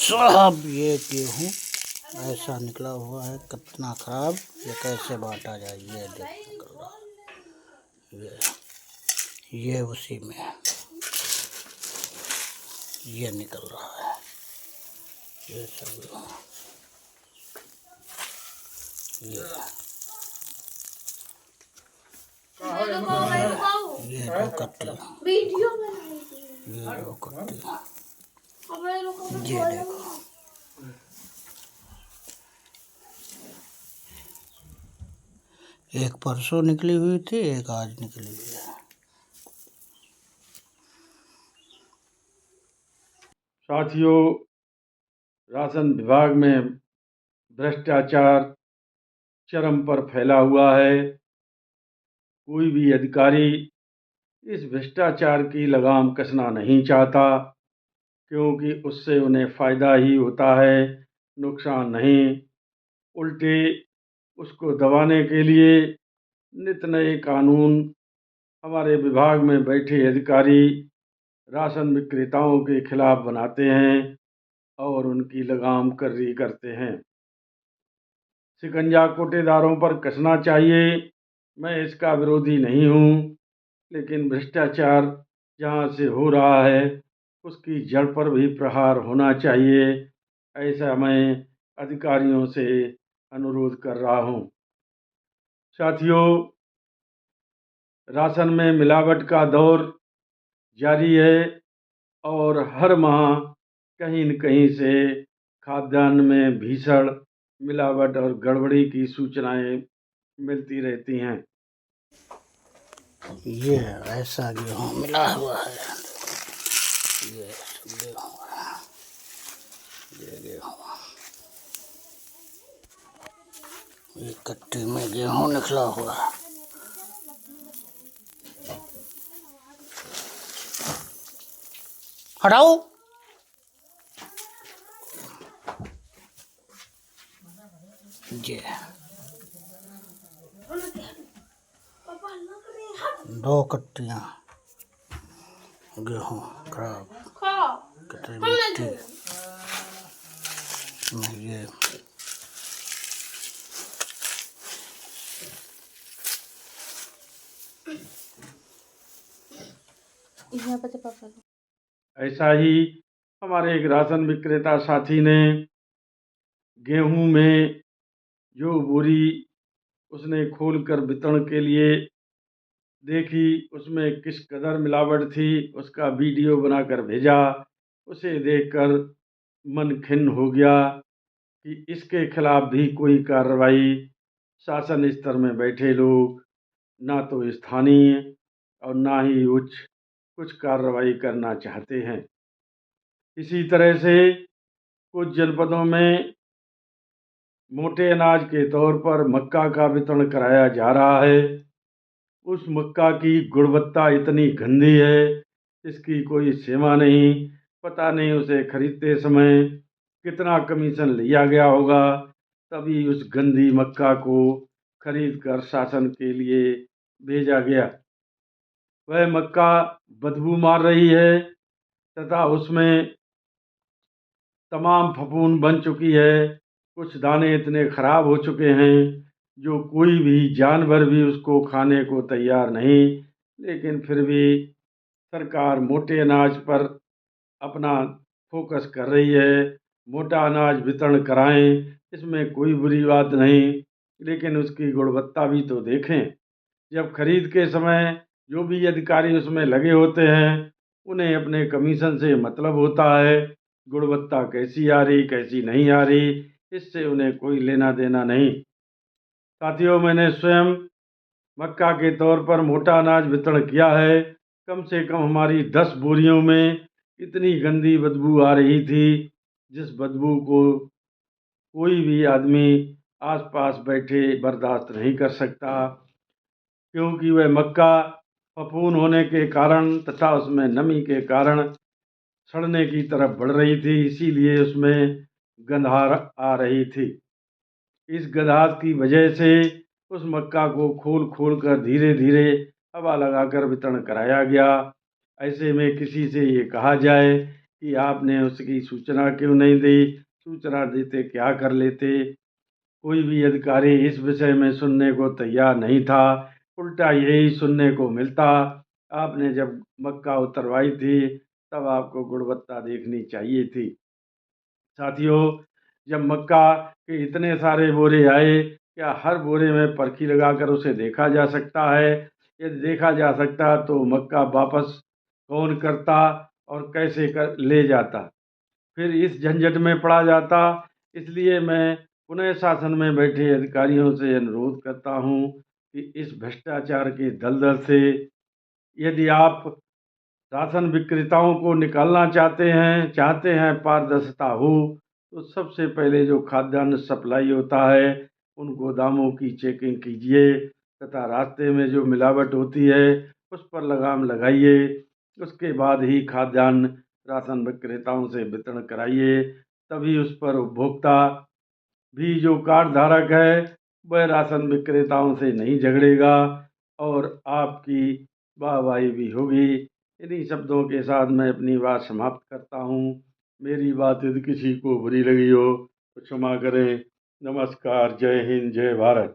साहब ये गेहूँ ऐसा निकला हुआ है, कितना खराब। ये कैसे बांटा जाए, ये देख निकल रहा है। ये उसी में ये निकल रहा है। ये सब ये दो कट्टियाँ, ये दो कट्टियाँ, ये देखो। एक परसों निकली हुई थी, एक आज निकली हुई है। साथियों, राशन विभाग में भ्रष्टाचार चरम पर फैला हुआ है। कोई भी अधिकारी इस भ्रष्टाचार की लगाम कसना नहीं चाहता, क्योंकि उससे उन्हें फ़ायदा ही होता है, नुकसान नहीं। उल्टे उसको दबाने के लिए नित नए कानून हमारे विभाग में बैठे अधिकारी राशन विक्रेताओं के खिलाफ बनाते हैं और उनकी लगाम कर्री करते हैं। शिकंजा कोटेदारों पर कसना चाहिए, मैं इसका विरोधी नहीं हूँ, लेकिन भ्रष्टाचार जहाँ से हो रहा है उसकी जड़ पर भी प्रहार होना चाहिए, ऐसा मैं अधिकारियों से अनुरोध कर रहा हूँ। साथियों, राशन में मिलावट का दौर जारी है और हर माह कहीं न कहीं से खाद्यान्न में भीषण मिलावट और गड़बड़ी की सूचनाएं मिलती रहती हैं। ये ऐसा गेहूँ मिला हुआ है, ये गेहूँ है, ये गेहूँ, ये कट्टी में गेहूँ निकला हुआ है। हटाओ। ये दो कट्टियाँ गेहूँ खराब, कटरी मिट्टी में ये ऐसा ही हमारे एक राशन विक्रेता साथी ने गेहूं में जो बोरी उसने खोलकर वितरण के लिए देखी, उसमें किस कदर मिलावट थी, उसका वीडियो बनाकर भेजा। उसे देखकर मन खिन्न हो गया कि इसके खिलाफ भी कोई कार्रवाई शासन स्तर में बैठे लोग ना तो स्थानीय और ना ही उच्च कुछ कार्रवाई करना चाहते हैं। इसी तरह से कुछ जनपदों में मोटे अनाज के तौर पर मक्का का वितरण कराया जा रहा है। उस मक्का की गुणवत्ता इतनी गंदी है, इसकी कोई सीमा नहीं। पता नहीं उसे खरीदते समय कितना कमीशन लिया गया होगा, तभी उस गंदी मक्का को खरीद कर शासन के लिए भेजा गया। वह मक्का बदबू मार रही है तथा उसमें तमाम फफूंद बन चुकी है। कुछ दाने इतने खराब हो चुके हैं जो कोई भी जानवर भी उसको खाने को तैयार नहीं, लेकिन फिर भी सरकार मोटे अनाज पर अपना फोकस कर रही है। मोटा अनाज वितरण कराएं, इसमें कोई बुरी बात नहीं, लेकिन उसकी गुणवत्ता भी तो देखें। जब खरीद के समय जो भी अधिकारी उसमें लगे होते हैं, उन्हें अपने कमीशन से मतलब होता है, गुणवत्ता कैसी आ रही कैसी नहीं आ रही, इससे उन्हें कोई लेना देना नहीं। साथियों, मैंने स्वयं मक्का के तौर पर मोटा अनाज वितरण किया है। कम से कम हमारी 10 बोरियों में इतनी गंदी बदबू आ रही थी, जिस बदबू को कोई भी आदमी आसपास बैठे बर्दाश्त नहीं कर सकता, क्योंकि वह मक्का फफूंद होने के कारण तथा उसमें नमी के कारण सड़ने की तरफ बढ़ रही थी, इसीलिए उसमें गंधार आ रही थी। इस गंधार की वजह से उस मक्का को खोल खोल कर धीरे धीरे हवा लगाकर वितरण कराया गया। ऐसे में किसी से ये कहा जाए कि आपने उसकी सूचना क्यों नहीं दी, सूचना देते क्या कर लेते। कोई भी अधिकारी इस विषय में सुनने को तैयार नहीं था, उल्टा यही सुनने को मिलता। आपने जब मक्का उतरवाई थी तब आपको गुणवत्ता देखनी चाहिए थी। साथियों, जब मक्का के इतने सारे बोरे आए, क्या हर बोरे में परखी लगाकर उसे देखा जा सकता है? यदि देखा जा सकता तो मक्का वापस कौन करता और कैसे कर ले जाता? फिर इस झंझट में पड़ा जाता। इसलिए मैं पुनः शासन में बैठे अधिकारियों से अनुरोध करता हूँ कि इस भ्रष्टाचार के दलदल से यदि आप राशन विक्रेताओं को निकालना चाहते हैं पारदर्शिता हो, तो सबसे पहले जो खाद्यान्न सप्लाई होता है उन गोदामों की चेकिंग कीजिए तथा रास्ते में जो मिलावट होती है उस पर लगाम लगाइए। उसके बाद ही खाद्यान्न राशन विक्रेताओं से वितरण कराइए। तभी उस पर उपभोक्ता भी जो कार्ड धारक है वह राशन विक्रेताओं से नहीं झगड़ेगा और आपकी वाहवाही भी होगी। इन्हीं शब्दों के साथ मैं अपनी बात समाप्त करता हूँ। मेरी बात यदि किसी को बुरी लगी हो तो क्षमा करें। नमस्कार, जय हिंद, जय भारत।